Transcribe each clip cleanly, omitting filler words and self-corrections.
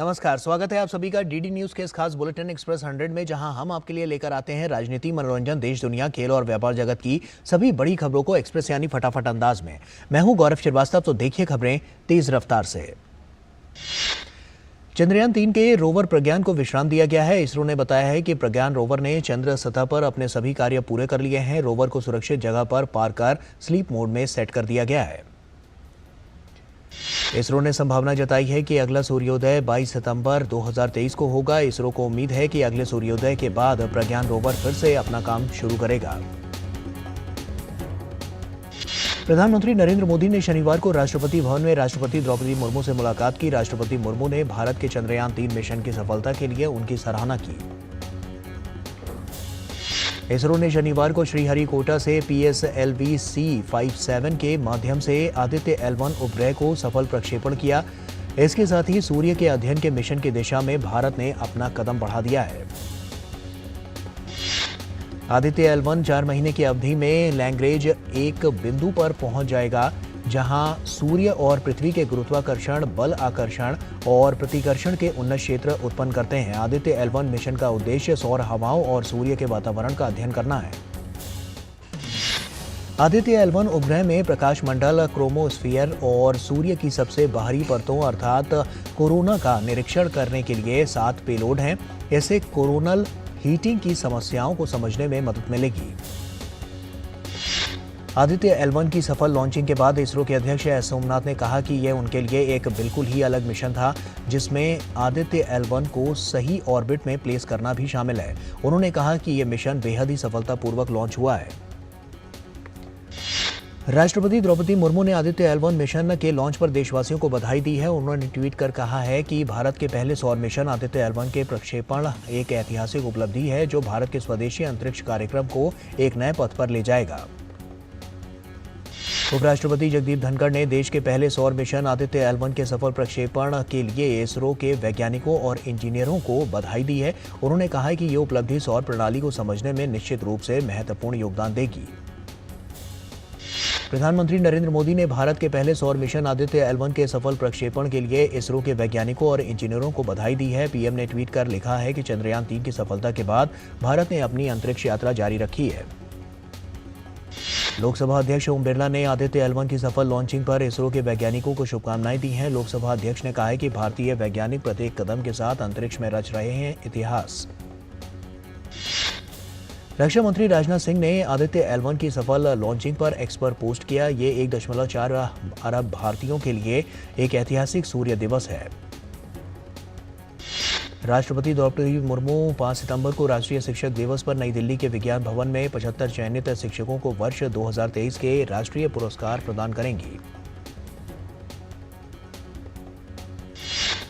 नमस्कार, स्वागत है आप सभी का डीडी न्यूज के इस खास बुलेटिन एक्सप्रेस 100 में, जहां हम आपके लिए लेकर आते हैं राजनीति, मनोरंजन, देश दुनिया, खेल और व्यापार जगत की सभी बड़ी खबरों को एक्सप्रेस यानी फटाफट अंदाज में। मैं हूं गौरव श्रीवास्तव, तो देखिए खबरें तेज रफ्तार से। चंद्रयान 3 के रोवर प्रज्ञान को विश्राम दिया गया है। इसरो ने बताया है कि प्रज्ञान रोवर ने चंद्र सतह पर अपने सभी कार्य पूरे कर लिए हैं। रोवर को सुरक्षित जगह पर पार कर स्लीप मोड में सेट कर दिया गया है। इसरो ने संभावना जताई है कि अगला सूर्योदय 22 सितंबर 2023 को होगा। इसरो को उम्मीद है कि अगले सूर्योदय के बाद प्रज्ञान रोवर फिर से अपना काम शुरू करेगा। प्रधानमंत्री नरेंद्र मोदी ने शनिवार को राष्ट्रपति भवन में राष्ट्रपति द्रौपदी मुर्मू से मुलाकात की। राष्ट्रपति मुर्मू ने भारत के चंद्रयान 3 मिशन की सफलता के लिए उनकी सराहना की। इसरो ने शनिवार को श्रीहरिकोटा से PSLV-C57 के माध्यम से आदित्य L1 उपग्रह को सफल प्रक्षेपण किया। इसके साथ ही सूर्य के अध्ययन के मिशन की दिशा में भारत ने अपना कदम बढ़ा दिया है। आदित्य L1 4 महीने की अवधि में लैग्रेंज एक बिंदु पर पहुंच जाएगा, जहां सूर्य और पृथ्वी के गुरुत्वाकर्षण बल, आकर्षण और प्रतिकर्षण के उन्नत क्षेत्र उत्पन्न करते हैं। आदित्य L1 मिशन का उद्देश्य सौर हवाओं और सूर्य के वातावरण का अध्ययन करना है। आदित्य L1 उपग्रह में प्रकाश मंडल, क्रोमोस्फीयर और सूर्य की सबसे बाहरी परतों अर्थात कोरोना का निरीक्षण करने के लिए 7 पेलोड हैं। इससे कोरोनल हीटिंग की समस्याओं को समझने में मदद मिलेगी। आदित्य L1 की सफल लॉन्चिंग के बाद इसरो के अध्यक्ष एस सोमनाथ ने कहा कि यह उनके लिए एक बिल्कुल ही अलग मिशन था, जिसमें आदित्य L1 को सही ऑर्बिट में प्लेस करना भी शामिल है। उन्होंने कहा कि यह मिशन बेहद ही सफलतापूर्वक लॉन्च हुआ है। राष्ट्रपति द्रौपदी मुर्मू ने आदित्य L1 मिशन के लॉन्च पर देशवासियों को बधाई दी है। उन्होंने ट्वीट कर कहा है कि भारत के पहले सौर मिशन आदित्य L1 के प्रक्षेपण एक ऐतिहासिक उपलब्धि है, जो भारत के स्वदेशी अंतरिक्ष कार्यक्रम को एक नए पथ पर ले जाएगा। उपराष्ट्रपति जगदीप धनखड़ ने देश के पहले सौर मिशन आदित्य L1 के सफल प्रक्षेपण के लिए इसरो के वैज्ञानिकों और इंजीनियरों को बधाई दी है। उन्होंने कहा है कि ये उपलब्धि सौर प्रणाली को समझने में निश्चित रूप से महत्वपूर्ण योगदान देगी। प्रधानमंत्री नरेंद्र मोदी ने भारत के पहले सौर मिशन आदित्य L1 के सफल प्रक्षेपण के लिए इसरो के वैज्ञानिकों और इंजीनियरों को बधाई दी है। पीएम ने ट्वीट कर लिखा है कि चंद्रयान 3 की सफलता के बाद भारत ने अपनी अंतरिक्ष यात्रा जारी रखी है। लोकसभा अध्यक्ष ओम बिरला ने आदित्य L1 की सफल लॉन्चिंग पर इसरो के वैज्ञानिकों को शुभकामनाएं दी हैं। लोकसभा अध्यक्ष ने कहा है कि भारतीय वैज्ञानिक प्रत्येक कदम के साथ अंतरिक्ष में रच रहे हैं इतिहास। रक्षा मंत्री राजनाथ सिंह ने आदित्य L1 की सफल लॉन्चिंग पर एक्स पर पोस्ट किया। ये 1.4 अरब भारतीयों के लिए एक ऐतिहासिक सूर्य दिवस है। राष्ट्रपति द्रौपदी मुर्मू 5 सितंबर को राष्ट्रीय शिक्षक दिवस पर नई दिल्ली के विज्ञान भवन में 75 चयनित शिक्षकों को वर्ष 2023 के राष्ट्रीय पुरस्कार प्रदान करेंगी।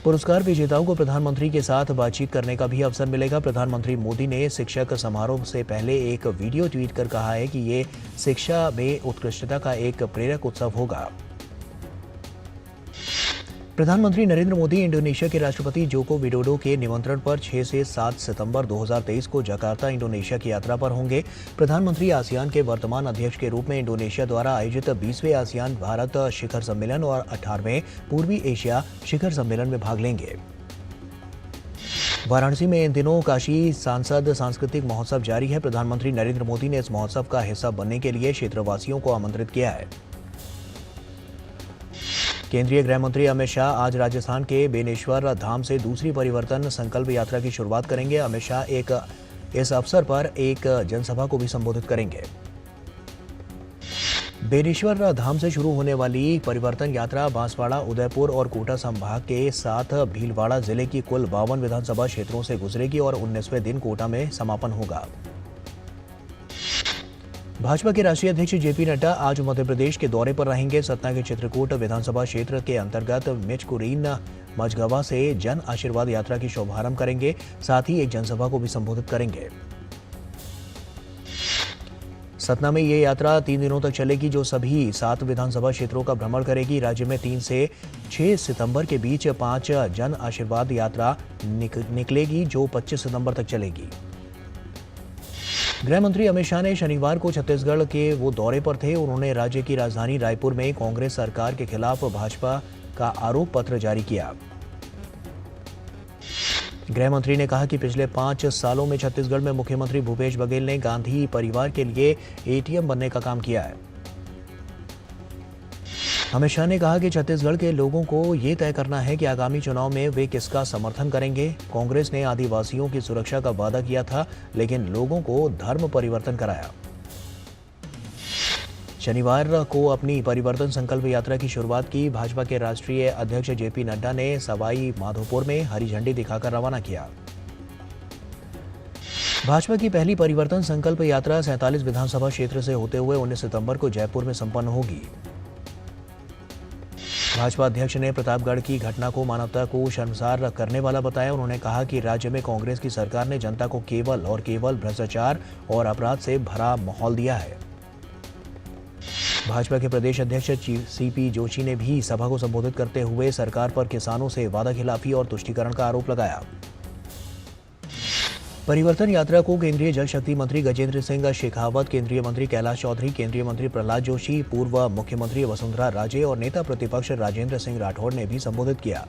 पुरस्कार विजेताओं को प्रधानमंत्री के साथ बातचीत करने का भी अवसर मिलेगा। प्रधानमंत्री मोदी ने शिक्षक समारोह से पहले एक वीडियो ट्वीट कर कहा है कि ये शिक्षा में उत्कृष्टता का एक प्रेरक उत्सव होगा। प्रधानमंत्री नरेंद्र मोदी इंडोनेशिया के राष्ट्रपति जोको विडोडो के निमंत्रण पर 6 से 7 सितंबर 2023 को जकार्ता, इंडोनेशिया की यात्रा पर होंगे। प्रधानमंत्री आसियान के वर्तमान अध्यक्ष के रूप में इंडोनेशिया द्वारा आयोजित 20वें आसियान भारत शिखर सम्मेलन और 18वें पूर्वी एशिया शिखर सम्मेलन में भाग लेंगे। वाराणसी में इन दिनों काशी सांसद सांस्कृतिक महोत्सव जारी है। प्रधानमंत्री नरेंद्र मोदी ने इस महोत्सव का हिस्सा बनने के लिए क्षेत्रवासियों को आमंत्रित किया है। केंद्रीय गृह मंत्री अमित शाह आज राजस्थान के बेनेश्वर धाम से दूसरी परिवर्तन संकल्प यात्रा की शुरुआत करेंगे। अमित शाह इस अवसर पर एक जनसभा को भी संबोधित करेंगे। बेनेश्वर धाम से शुरू होने वाली परिवर्तन यात्रा बांसवाड़ा, उदयपुर और कोटा संभाग के साथ भीलवाड़ा जिले की कुल 52 विधानसभा क्षेत्रों से गुजरेगी और 19वें दिन कोटा में समापन होगा। भाजपा के राष्ट्रीय अध्यक्ष जेपी नड्डा आज मध्य प्रदेश के दौरे पर रहेंगे। सतना के चित्रकूट विधानसभा क्षेत्र के अंतर्गत मिचकुरीन मझगवा से जन आशीर्वाद यात्रा की शुभारंभ करेंगे। साथ ही एक जनसभा को भी संबोधित करेंगे। सतना में ये यात्रा 3 दिनों तक चलेगी, जो सभी 7 विधानसभा क्षेत्रों का भ्रमण करेगी। राज्य में 3 से 6 सितंबर के बीच 5 जन आशीर्वाद यात्रा निकलेगी, जो 25 सितंबर तक चलेगी। गृह मंत्री अमित शाह ने शनिवार को छत्तीसगढ़ के वो दौरे पर थे। उन्होंने राज्य की राजधानी रायपुर में कांग्रेस सरकार के खिलाफ भाजपा का आरोप पत्र जारी किया। गृह मंत्री ने कहा कि पिछले 5 सालों में छत्तीसगढ़ में मुख्यमंत्री भूपेश बघेल ने गांधी परिवार के लिए एटीएम बनने का काम किया है। अमित शाह ने कहा कि छत्तीसगढ़ के लोगों को ये तय करना है कि आगामी चुनाव में वे किसका समर्थन करेंगे। कांग्रेस ने आदिवासियों की सुरक्षा का वादा किया था, लेकिन लोगों को धर्म परिवर्तन कराया। शनिवार को अपनी परिवर्तन संकल्प यात्रा की शुरुआत की भाजपा के राष्ट्रीय अध्यक्ष जेपी नड्डा ने सवाई माधोपुर में हरी झंडी दिखाकर रवाना किया। भाजपा की पहली परिवर्तन संकल्प यात्रा 47 विधानसभा क्षेत्र से होते हुए 19 सितंबर को जयपुर में संपन्न होगी। भाजपा अध्यक्ष ने प्रतापगढ़ की घटना को मानवता को शर्मसार करने वाला बताया। उन्होंने कहा कि राज्य में कांग्रेस की सरकार ने जनता को केवल और केवल भ्रष्टाचार और अपराध से भरा माहौल दिया है। भाजपा के प्रदेश अध्यक्ष सीपी जोशी ने भी सभा को संबोधित करते हुए सरकार पर किसानों से वादाखिलाफी और तुष्टीकरण का आरोप लगाया। परिवर्तन यात्रा को केंद्रीय जल शक्ति मंत्री गजेंद्र सिंह शेखावत, केंद्रीय मंत्री कैलाश चौधरी, केंद्रीय मंत्री प्रहलाद जोशी, पूर्व मुख्यमंत्री वसुंधरा राजे और नेता प्रतिपक्ष राजेंद्र सिंह राठौड़ ने भी संबोधित किया।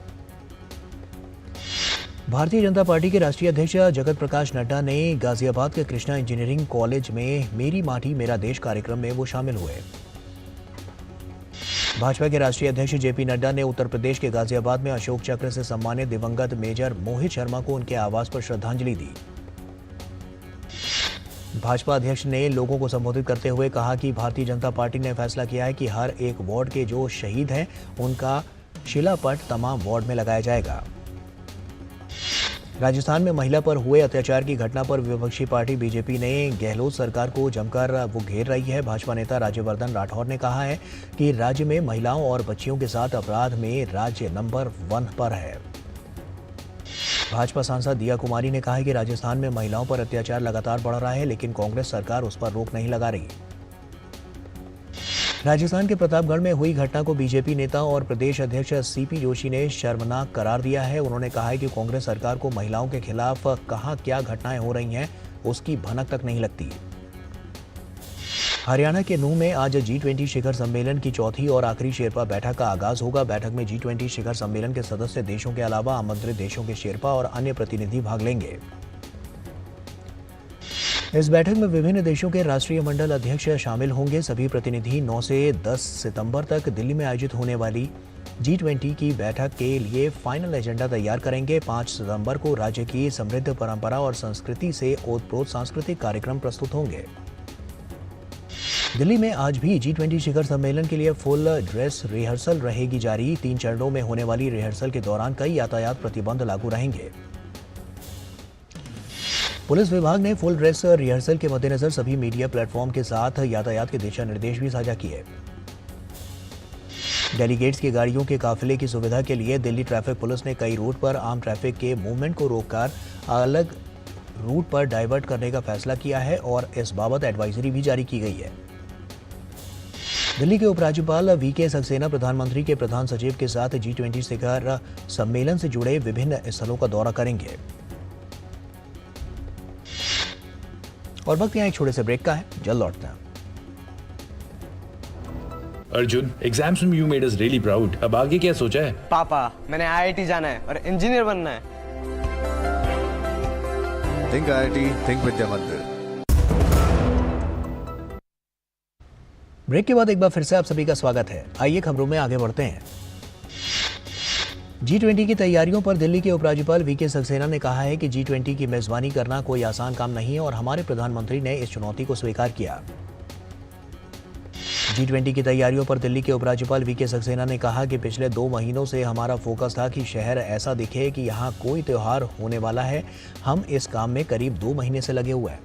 भारतीय जनता पार्टी के राष्ट्रीय अध्यक्ष जगत प्रकाश नड्डा ने गाजियाबाद के कृष्णा इंजीनियरिंग कॉलेज में मेरी माटी मेरा देश कार्यक्रम में वो शामिल हुए। भाजपा के राष्ट्रीय अध्यक्ष जेपी नड्डा ने उत्तर प्रदेश के गाजियाबाद में अशोक चक्र से सम्मानित दिवंगत मेजर मोहित शर्मा को उनके आवास पर श्रद्धांजलि दी। भाजपा अध्यक्ष ने लोगों को संबोधित करते हुए कहा कि भारतीय जनता पार्टी ने फैसला किया है कि हर एक वार्ड के जो शहीद हैं उनका शिलापट तमाम वार्ड में लगाया जाएगा। राजस्थान में महिला पर हुए अत्याचार की घटना पर विपक्षी पार्टी बीजेपी ने गहलोत सरकार को जमकर वो घेर रही है। भाजपा नेता राज्यवर्धन राठौर ने कहा है कि राज्य में महिलाओं और बच्चियों के साथ अपराध में राज्य नंबर 1 पर है। भाजपा सांसद दिया कुमारी ने कहा है कि राजस्थान में महिलाओं पर अत्याचार लगातार बढ़ रहा है, लेकिन कांग्रेस सरकार उस पर रोक नहीं लगा रही। राजस्थान के प्रतापगढ़ में हुई घटना को बीजेपी नेता और प्रदेश अध्यक्ष सीपी जोशी ने शर्मनाक करार दिया है। उन्होंने कहा है कि कांग्रेस सरकार को महिलाओं के खिलाफ कहां क्या घटनाएं हो रही हैं उसकी भनक तक नहीं लगती। हरियाणा के नूंह में आज G20 शिखर सम्मेलन की चौथी और आखिरी शेरपा बैठक का आगाज होगा। बैठक में G20 शिखर सम्मेलन के सदस्य देशों के अलावा आमंत्रित देशों के शेरपा और अन्य प्रतिनिधि भाग लेंगे। इस बैठक में विभिन्न देशों के राष्ट्रीय मंडल अध्यक्ष शामिल होंगे। सभी प्रतिनिधि 9 से 10 सितंबर तक दिल्ली में आयोजित होने वाली G20 की बैठक के लिए फाइनल एजेंडा तैयार करेंगे। 5 सितंबर को राज्य की समृद्ध परंपरा और संस्कृति से ओतप्रोत सांस्कृतिक कार्यक्रम प्रस्तुत होंगे। दिल्ली में आज भी G20 शिखर सम्मेलन के लिए फुल ड्रेस रिहर्सल रहेगी जारी। 3 चरणों में होने वाली रिहर्सल के दौरान कई यातायात प्रतिबंध लागू रहेंगे। पुलिस विभाग ने फुल ड्रेस रिहर्सल के मद्देनजर सभी मीडिया प्लेटफॉर्म के साथ यातायात के दिशा निर्देश भी साझा किए। डेलीगेट्स की गाड़ियों के काफिले की सुविधा के लिए दिल्ली ट्रैफिक पुलिस ने कई रूट पर आम ट्रैफिक के मूवमेंट को रोककर अलग रूट पर डाइवर्ट करने का फैसला किया है और इस बाबत एडवाइजरी भी जारी की गई है। दिल्ली के उपराज्यपाल वीके सक्सेना प्रधानमंत्री के प्रधान सचिव के साथ G20 शिखर सम्मेलन से जुड़े विभिन्न स्थलों का दौरा करेंगे। और वक्त यहाँ एक छोटे से ब्रेक का है, जल्द लौटते हैं। अर्जुन, एग्जाम्स में you made us really proud. अब आगे क्या सोचा है? पापा, मैंने IIT जाना है और इंजीनियर बनना है। थिंक IIT, थिंक विद्या मंदिर। ब्रेक के बाद एक बार फिर से आप सभी का स्वागत है। आइए खबरों में आगे बढ़ते हैं। G20 की तैयारियों पर दिल्ली के उपराज्यपाल वीके सक्सेना ने कहा है कि G20 की मेजबानी करना कोई आसान काम नहीं है और हमारे प्रधानमंत्री ने इस चुनौती को स्वीकार किया। G20 की तैयारियों पर दिल्ली के उपराज्यपाल वीके सक्सेना ने कहा कि पिछले 2 महीनों से हमारा फोकस था कि शहर ऐसा दिखे कि यहाँ कोई त्योहार होने वाला है। हम इस काम में करीब 2 महीने से लगे हुए हैं।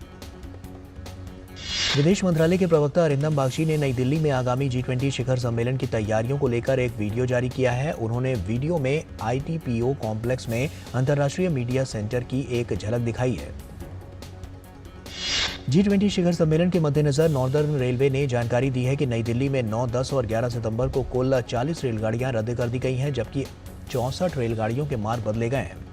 विदेश मंत्रालय के प्रवक्ता अरिंदम बागची ने नई दिल्ली में आगामी G20 शिखर सम्मेलन की तैयारियों को लेकर एक वीडियो जारी किया है। उन्होंने वीडियो में ITPO कॉम्प्लेक्स में अंतर्राष्ट्रीय मीडिया सेंटर की एक झलक दिखाई है। G20 शिखर सम्मेलन के मद्देनजर नॉर्दर्न रेलवे ने जानकारी दी है कि नई दिल्ली में 9, 10 और 11 सितंबर को कुल 40 रेलगाड़ियां रद्द कर दी गई हैं, जबकि 64 रेलगाड़ियों के मार्ग बदले गए हैं।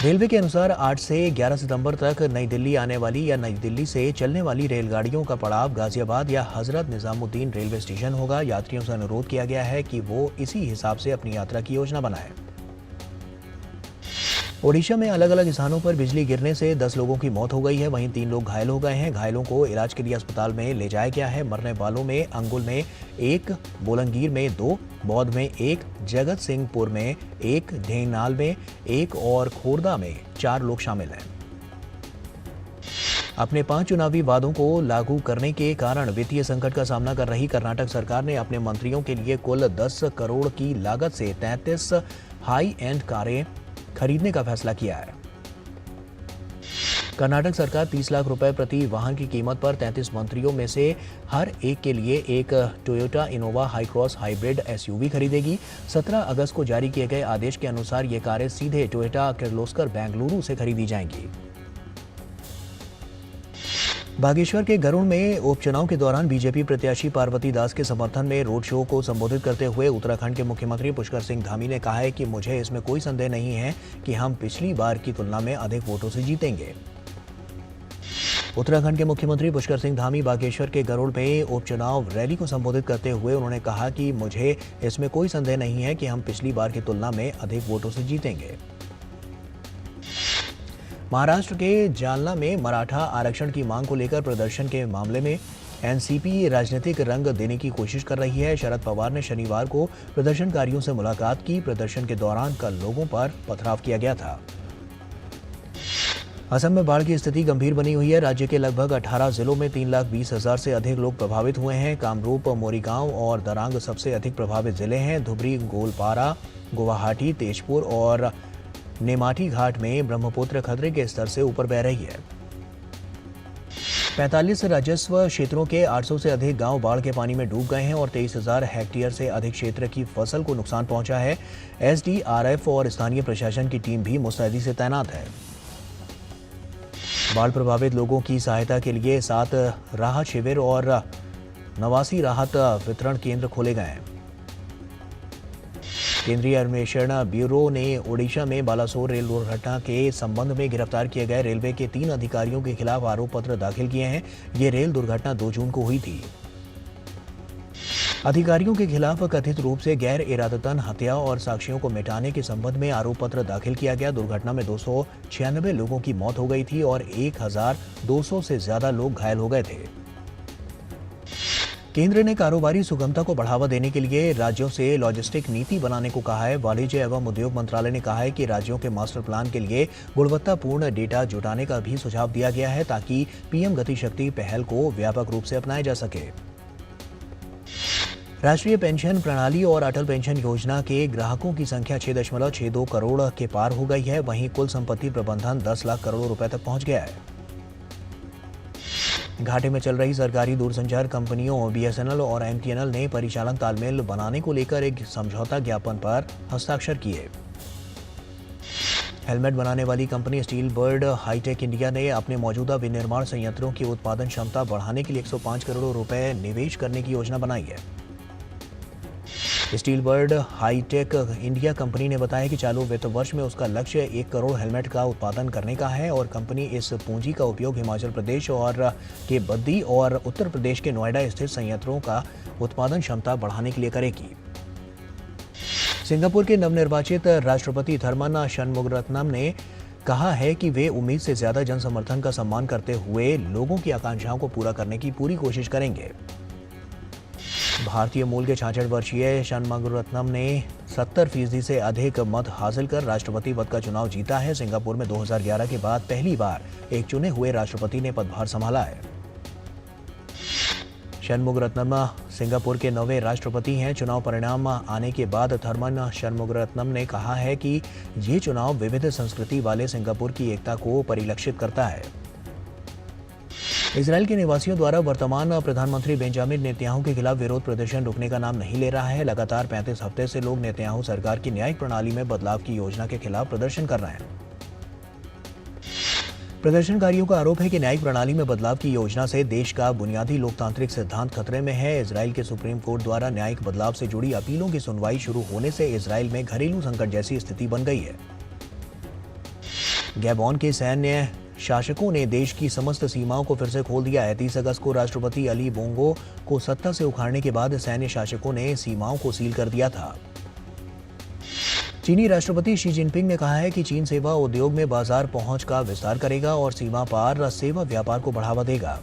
रेलवे के अनुसार 8 से 11 सितंबर तक नई दिल्ली आने वाली या नई दिल्ली से चलने वाली रेलगाड़ियों का पड़ाव गाजियाबाद या हजरत निजामुद्दीन रेलवे स्टेशन होगा। यात्रियों से अनुरोध किया गया है कि वो इसी हिसाब से अपनी यात्रा की योजना बनाएं। ओडिशा में अलग अलग स्थानों पर बिजली गिरने से 10 लोगों की मौत हो गई है, वहीं 3 लोग घायल हो गए हैं। घायलों को इलाज के लिए अस्पताल में ले जाया गया है। मरने वालों में अंगुल में 1, बोलंगीर में 2, बौद्ध में 1, जगत सिंहपुर में 1, ढेंगनाल में 1 और खोरदा में 4 लोग शामिल हैं। अपने 5 चुनावी वादों को लागू करने के कारण वित्तीय संकट का सामना कर रही कर्नाटक सरकार ने अपने मंत्रियों के लिए कुल 10 करोड़ की लागत से 33 हाई एंड कारें खरीदने का फैसला किया है। कर्नाटक सरकार 30 लाख रुपए प्रति वाहन की कीमत पर 33 मंत्रियों में से हर एक के लिए एक Toyota Innova high cross hybrid SUV खरीदेगी। 17 अगस्त को जारी किए गए आदेश के अनुसार ये कारें सीधे टोयोटा किर्लोस्कर बेंगलुरु से खरीदी जाएंगी। बागेश्वर के गरुड़ में उपचुनाव के दौरान बीजेपी प्रत्याशी पार्वती दास के समर्थन में रोड शो को संबोधित करते हुए उत्तराखंड के मुख्यमंत्री पुष्कर सिंह धामी ने कहा है कि मुझे इसमें कोई संदेह नहीं है कि हम पिछली बार की तुलना में अधिक वोटों से जीतेंगे। उत्तराखंड के मुख्यमंत्री पुष्कर सिंह धामी बागेश्वर के गरुड़ में उपचुनाव रैली को संबोधित करते हुए उन्होंने कहा कि मुझे इसमें कोई संदेह नहीं है कि हम पिछली बार की तुलना में अधिक वोटों से जीतेंगे। महाराष्ट्र के जालना में मराठा आरक्षण की मांग को लेकर प्रदर्शन के मामले में एनसीपी राजनीतिक रंग देने की कोशिश कर रही है। शरद पवार ने शनिवार को प्रदर्शनकारियों से मुलाकात की। प्रदर्शन के दौरान कल लोगों पर पथराव किया गया था। असम में बाढ़ की स्थिति गंभीर बनी हुई है। राज्य के लगभग 18 जिलों में 3,20,000 से अधिक लोग प्रभावित हुए हैं। कामरूप, मोरीगांव और दरांग सबसे अधिक प्रभावित जिले हैं। धुबरी, गोलपारा, गुवाहाटी, तेजपुर और नेमाटी घाट में ब्रह्मपुत्र खतरे के स्तर से ऊपर बह रही है। 45 राजस्व क्षेत्रों के 800 से अधिक गांव बाढ़ के पानी में डूब गए हैं और 23,000 हेक्टेयर से अधिक क्षेत्र की फसल को नुकसान पहुंचा है। एसडीआरएफ और स्थानीय प्रशासन की टीम भी मुस्तैदी से तैनात है। बाढ़ प्रभावित लोगों की सहायता के लिए 7 राहत शिविर और 89 राहत वितरण केंद्र खोले गए हैं। केंद्रीय अन्वेषण ब्यूरो ने ओडिशा में बालासोर रेल दुर्घटना के संबंध में गिरफ्तार किए गए रेलवे के 3 अधिकारियों के खिलाफ आरोप पत्र दाखिल किए हैं। ये रेल दुर्घटना 2 जून को हुई थी। अधिकारियों के खिलाफ कथित रूप से गैर इरादतन हत्या और साक्ष्यों को मिटाने के संबंध में आरोप पत्र दाखिल किया गया। दुर्घटना में 296 लोगों की मौत हो गई थी और 1,200 से ज्यादा लोग घायल हो गए थे। केंद्र ने कारोबारी सुगमता को बढ़ावा देने के लिए राज्यों से लॉजिस्टिक नीति बनाने को कहा है। वाणिज्य एवं उद्योग मंत्रालय ने कहा है कि राज्यों के मास्टर प्लान के लिए गुणवत्तापूर्ण डेटा जुटाने का भी सुझाव दिया गया है ताकि पीएम गति शक्ति पहल को व्यापक रूप से अपनाया जा सके। राष्ट्रीय पेंशन प्रणाली और अटल पेंशन योजना के ग्राहकों की संख्या 6.62 करोड़ के पार हो गई है। वहीं कुल संपत्ति प्रबंधन 10 लाख करोड़ रुपए तक पहुंच गया है। घाटे में चल रही सरकारी दूरसंचार कंपनियों बीएसएनएल और एमटीएनएल ने परिचालन तालमेल बनाने को लेकर एक समझौता ज्ञापन पर हस्ताक्षर किए। हेलमेट बनाने वाली company steel bird hi tech India ने अपने मौजूदा विनिर्माण संयंत्रों की उत्पादन क्षमता बढ़ाने के लिए 105 करोड़ रुपए निवेश करने की योजना बनाई है। Steel bird hi tech India company ने बताया कि चालू वित्त वर्ष में उसका लक्ष्य 1 करोड़ हेलमेट का उत्पादन करने का है और कंपनी इस पूंजी का उपयोग हिमाचल प्रदेश और के बद्दी और उत्तर प्रदेश के नोएडा स्थित संयंत्रों का उत्पादन क्षमता बढ़ाने के लिए करेगी। सिंगापुर के नवनिर्वाचित राष्ट्रपति थर्मन शनमुगरत्नम ने कहा है कि वे उम्मीद से ज्यादा जन समर्थन का सम्मान करते हुए लोगों की आकांक्षाओं को पूरा करने की पूरी कोशिश करेंगे। भारतीय मूल के 66 वर्षीय शनमुगरत्नम ने 70% से अधिक मत हासिल कर राष्ट्रपति पद का चुनाव जीता है। सिंगापुर में 2011 के बाद पहली बार एक चुने हुए राष्ट्रपति ने पदभार संभाला है। शनमुगरत्नम सिंगापुर के 9वें राष्ट्रपति हैं। चुनाव परिणाम आने के बाद थर्मन शनमुगरत्नम ने कहा है कि ये चुनाव विविध संस्कृति वाले सिंगापुर की एकता को परिलक्षित करता है। इजरायल के निवासियों द्वारा वर्तमान प्रधानमंत्री बेंजामिन नेतन्याहू के खिलाफ विरोध प्रदर्शन रुकने का नाम नहीं ले रहा है। लगातार 35 हफ्ते से लोग नेतन्याहू सरकार की न्यायिक प्रणाली में बदलाव की योजना के खिलाफ प्रदर्शन कर रहे हैं। प्रदर्शनकारियों का आरोप है कि न्यायिक प्रणाली में बदलाव की योजना से देश का बुनियादी लोकतांत्रिक सिद्धांत खतरे में है। इजरायल के सुप्रीम कोर्ट द्वारा न्यायिक बदलाव से जुड़ी अपीलों की सुनवाई शुरू होने से इजरायल में घरेलू संकट जैसी स्थिति बन गई है। गैबोन के सैन्य शासकों ने देश की समस्त सीमाओं को फिर से खोल दिया है। 30 अगस्त को राष्ट्रपति अली बोंगो को सत्ता से उखाड़ने के बाद सैन्य शासकों ने सीमाओं को सील कर दिया था। चीनी राष्ट्रपति शी जिनपिंग ने कहा है कि चीन सेवा उद्योग में बाजार पहुंच का विस्तार करेगा और सीमा पार सेवा व्यापार को बढ़ावा देगा।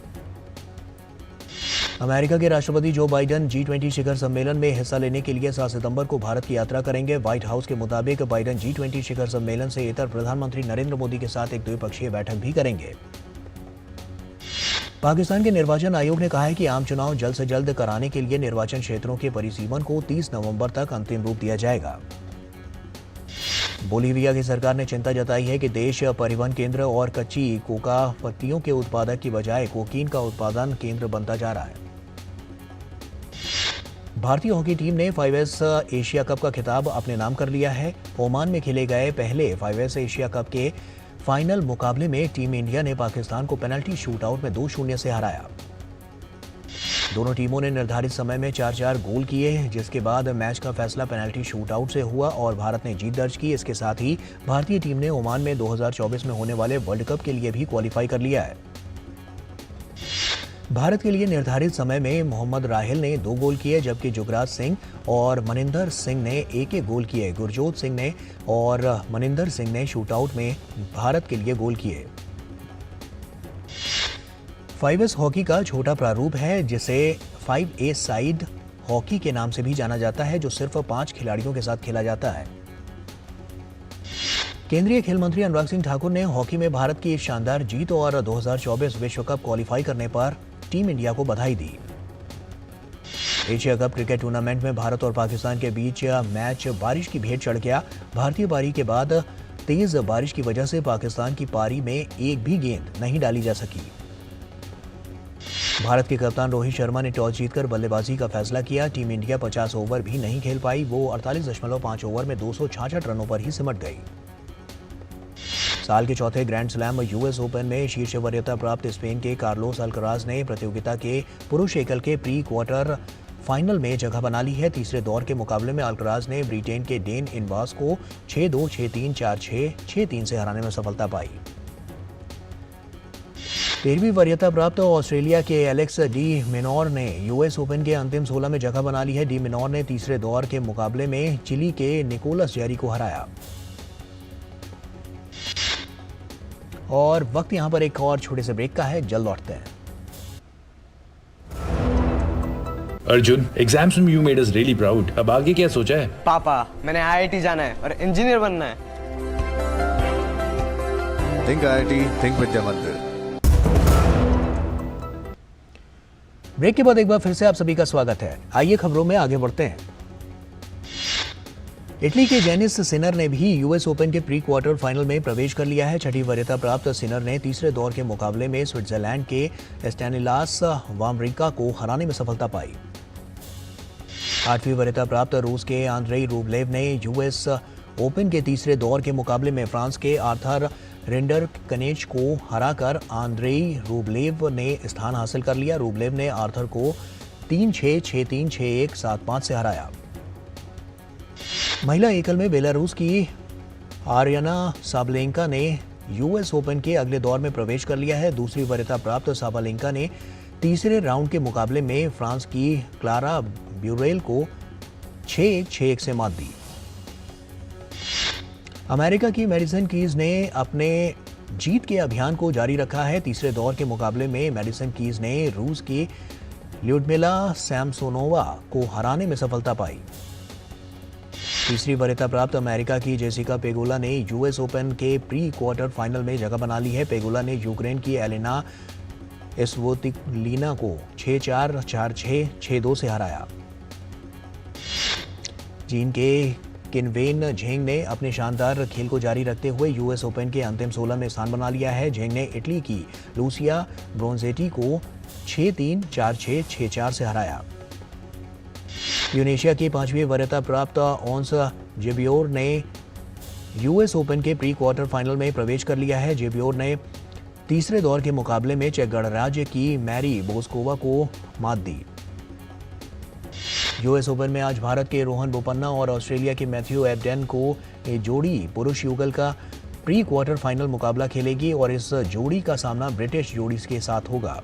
अमेरिका के राष्ट्रपति जो बाइडेन G20 शिखर सम्मेलन में हिस्सा लेने के लिए 7 सितंबर को भारत की यात्रा करेंगे। व्हाइट हाउस के मुताबिक बाइडेन G20 शिखर सम्मेलन से इतर प्रधानमंत्री नरेंद्र मोदी के साथ एक द्विपक्षीय बैठक भी करेंगे। पाकिस्तान के निर्वाचन आयोग ने कहा है कि आम चुनाव जल्द से जल्द कराने के लिए निर्वाचन क्षेत्रों के परिसीमन को 30 नवंबर तक अंतिम रूप दिया जाएगा। बोलीविया की सरकार ने चिंता जताई है कि देश परिवहन केंद्र और कच्ची कोका पत्तियों के उत्पादक की बजाय कोकीन का उत्पादन केंद्र बनता जा रहा है। भारतीय हॉकी टीम ने 5S एशिया कप का खिताब अपने नाम कर लिया है। ओमान में खेले गए पहले 5S एशिया कप के फाइनल मुकाबले में टीम इंडिया ने पाकिस्तान को पेनल्टी शूटआउट में 2-0 से हराया। दोनों टीमों ने निर्धारित समय में 4-4 गोल किए, जिसके बाद मैच का फैसला पेनल्टी शूटआउट से हुआ और भारत ने जीत दर्ज की। इसके साथ ही भारतीय टीम ने ओमान में 2024 में होने वाले वर्ल्ड कप के लिए भी क्वालिफाई कर लिया है। भारत के लिए निर्धारित समय में मोहम्मद राहिल ने 2 गोल किए, जबकि जुगराज सिंह और मनिंदर सिंह ने एक गोल किए। गुरजोत सिंह ने और मनिंदर सिंह ने शूटआउट में भारत के लिए गोल किए। 5S हॉकी का छोटा प्रारूप है, जिसे 5A साइड हॉकी के नाम से भी जाना जाता है, जो सिर्फ 5 खिलाड़ियों के साथ खेला जाता है। केंद्रीय खेल मंत्री अनुराग सिंह ठाकुर ने हॉकी में भारत की शानदार जीत और 2024 विश्व कप क्वालिफाई करने पर टीम इंडिया को बधाई दी। एशिया कप क्रिकेट टूर्नामेंट में भारत और पाकिस्तान के बीच मैच बारिश की भेंट चढ़ गया। भारतीय पारी के बाद तेज बारिश की वजह से पाकिस्तान की पारी में एक भी गेंद नहीं डाली जा सकी। भारत के कप्तान रोहित शर्मा ने टॉस जीतकर बल्लेबाजी का फैसला किया। टीम इंडिया 50 ओवर भी नहीं खेल पाई। वो 48.5 ओवर में 266 रनों पर ही सिमट गई। साल के चौथे ग्रैंड स्लैम US ओपन में शीर्ष वरीयता प्राप्त स्पेन के कार्लोस अल्कराज ने प्रतियोगिता के पुरुष एकल के प्री क्वार्टर फाइनल में जगह बना ली है। तीसरे दौर के मुकाबले में अल्कराज ने ब्रिटेन के डेन इनवास को 6-2, 6-3, 4-6, 6-3 से हराने में सफलता पाई। 13वीं वरीयता प्राप्त ऑस्ट्रेलिया के एलेक्स डी मिनोर ने US ओपन के अंतिम 16 में जगह बना ली है। डी मिनोर ने तीसरे दौर के मुकाबले में चिली के निकोलस जेरी को हराया। और वक्त यहां पर एक और छोटे से ब्रेक का है, जल्द लौटते हैं। अर्जुन, एग्जाम्स में you made us really proud. अब आगे क्या सोचा है? पापा, मैंने IIT जाना है और इंजीनियर बनना है। Think IIT, think विद्या मंदिर। ब्रेक के बाद एक बार फिर से आप सभी का स्वागत है। आइए खबरों में आगे बढ़ते हैं। इटली के जेनिस सिनर ने भी US ओपन के प्री क्वार्टर फाइनल में प्रवेश कर लिया है। छठी वरीयता प्राप्त सिनर ने तीसरे दौर के मुकाबले में स्विट्जरलैंड के स्टैनिलास वावरिंका को हराने में सफलता पाई। 8वीं वरीयता प्राप्त रूस के आंद्रेई रूबलेव ने US ओपन के तीसरे दौर के मुकाबले में फ्रांस के आर्थर रिंडरकनेच को हराकर आंद्रेई रूबलेव ने स्थान हासिल कर लिया। रूबलेव ने आर्थर को 3-6, 6-3, 6-1, 7-5 से हराया। महिला एकल में बेलारूस की आर्याना साबालेंका ने US ओपन के अगले दौर में प्रवेश कर लिया है। दूसरी वरीयता प्राप्त साबालेंका ने तीसरे राउंड के मुकाबले में फ्रांस की क्लारा ब्यूरेल को 6-1, 6-1 से मात दी। अमेरिका की मेडिसन कीज ने अपने जीत के अभियान को जारी रखा है। तीसरे दौर के मुकाबले में मेडिसन कीज ने रूस की ल्यूडमिला सैमसोनोवा को हराने में सफलता पाई। तीसरी वरीयता प्राप्त अमेरिका की जेसिका पेगोला ने US ओपन के प्री क्वार्टर फाइनल में जगह बना ली है। पेगोला ने यूक्रेन की एलेना एस्वोतिलीना को 6-4, 4-6, 6-2 से हराया। चीन के किनवेन झेंग ने अपने शानदार खेल को जारी रखते हुए US ओपन के अंतिम 16 में स्थान बना लिया है। झेंग ने इटली की लूसिया ब्रोंजेटी को 6-3, 4-6, 6-4 से हराया। इंडोनेशिया की 5वीं वरीयता प्राप्त ओंस जेबियोर ने US ओपन के प्री क्वार्टर फाइनल में प्रवेश कर लिया है। जेबियोर ने तीसरे दौर के मुकाबले में चेक गणराज्य की मैरी बोस्कोवा को मात दी। US ओपन में आज भारत के रोहन बोपन्ना और ऑस्ट्रेलिया के मैथ्यू एबडेन को ये जोड़ी पुरुष युगल का प्री क्वार्टर फाइनल मुकाबला खेलेगी और इस जोड़ी का सामना ब्रिटिश जोड़ी के साथ होगा।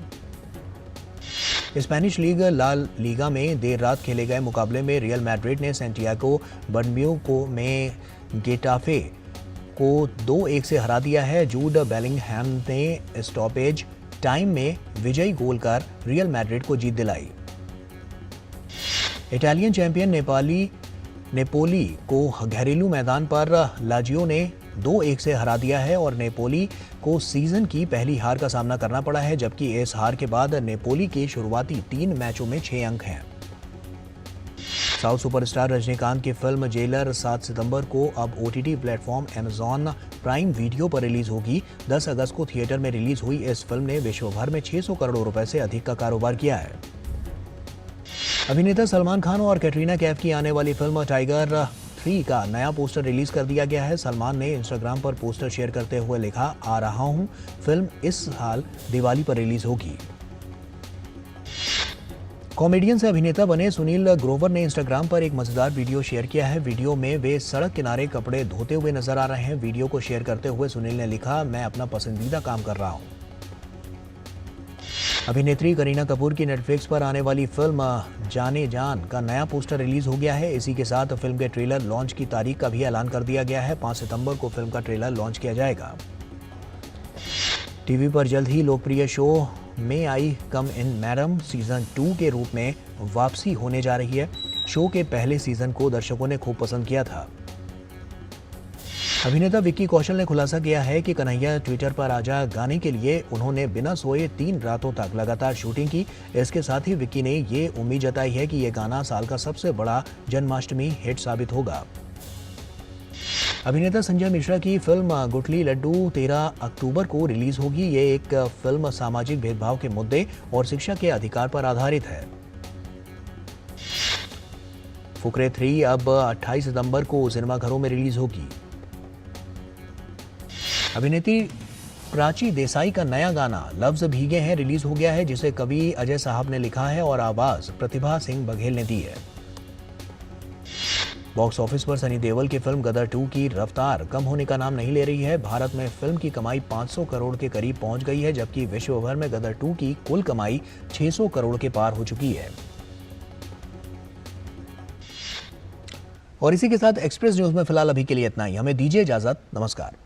स्पेनिश लीग ला लीगा में देर रात खेले गए मुकाबले में रियल मैड्रिड ने सैंटियागो बर्नब्यू को में गेटाफे को 2-1 से हरा दिया है। जूड बेलिंगहैम ने स्टॉपेज टाइम में विजयी गोल कर रियल मैड्रिड को जीत दिलाई। इटालियन चैंपियन नेपोली को घरेलू मैदान पर लाजियो ने 2-1 से हरा दिया है और नेपोली को सीजन की पहली हार का सामना करना पड़ा है, जबकि इस हार के बाद नेपोली के शुरुआती 3 मैचों में 6 अंक हैं। साउथ सुपरस्टार रजनीकांत की फिल्म जेलर 7 सितंबर को अब OTT platform Amazon prime video पर रिलीज होगी। 10 अगस्त को थिएटर में रिलीज हुई इस फिल्म ने विश्व भर में 600 करोड़ रुपए से अधिक का कारोबार किया है। अभिनेता सलमान खान और कैटरीना कैफ की आने वाली फिल्म टाइगर 3 का नया पोस्टर रिलीज कर दिया गया है। सलमान ने इंस्टाग्राम पर पोस्टर शेयर करते हुए लिखा, आ रहा हूं, फिल्म इस साल दिवाली पर रिलीज होगी। कॉमेडियन से अभिनेता बने सुनील ग्रोवर ने इंस्टाग्राम पर एक मजेदार वीडियो शेयर किया है। वीडियो में वे सड़क किनारे कपड़े धोते हुए नजर आ रहे हैं। वीडियो को शेयर करते हुए सुनील ने लिखा, मैं अपना पसंदीदा काम कर रहा हूं। अभिनेत्री करीना कपूर की नेटफ्लिक्स पर आने वाली फिल्म जाने जान का नया पोस्टर रिलीज हो गया है। इसी के साथ फिल्म के ट्रेलर लॉन्च की तारीख का भी ऐलान कर दिया गया है। 5 सितंबर को फिल्म का ट्रेलर लॉन्च किया जाएगा। टीवी पर जल्द ही लोकप्रिय शो मे आई कम इन मैडम सीजन 2 के रूप में वापसी होने जा रही है। शो के पहले सीजन को दर्शकों ने खूब पसंद किया था। अभिनेता विक्की कौशल ने खुलासा किया है कि कन्हैया ट्विटर पर आजा गाने के लिए उन्होंने बिना सोए 3 रातों तक लगातार शूटिंग की। इसके साथ ही विक्की ने ये उम्मीद जताई है कि ये गाना साल का सबसे बड़ा जन्माष्टमी हिट साबित होगा। अभिनेता संजय मिश्रा की फिल्म गुठली लड्डू 13 अक्टूबर को रिलीज होगी। ये एक फिल्म सामाजिक भेदभाव के मुद्दे और शिक्षा के अधिकार पर आधारित है। फुकरे 3 अब 28 सितंबर को सिनेमाघरों में रिलीज होगी। अभिनेत्री प्राची देसाई का नया गाना लफ्ज भीगे हैं रिलीज हो गया है, जिसे कवि अजय साहब ने लिखा है और आवाज प्रतिभा सिंह बघेल ने दी है। बॉक्स ऑफिस पर सनी देओल की फिल्म गदर 2 की रफ्तार कम होने का नाम नहीं ले रही है। भारत में फिल्म की कमाई 500 करोड़ के करीब पहुंच गई है, जबकि विश्व भर में गदर 2 की कुल कमाई 600 करोड़ के पार हो चुकी है। और इसी के साथ एक्सप्रेस न्यूज में फिलहाल अभी के लिए इतना ही। हमें दीजिए इजाजत। नमस्कार।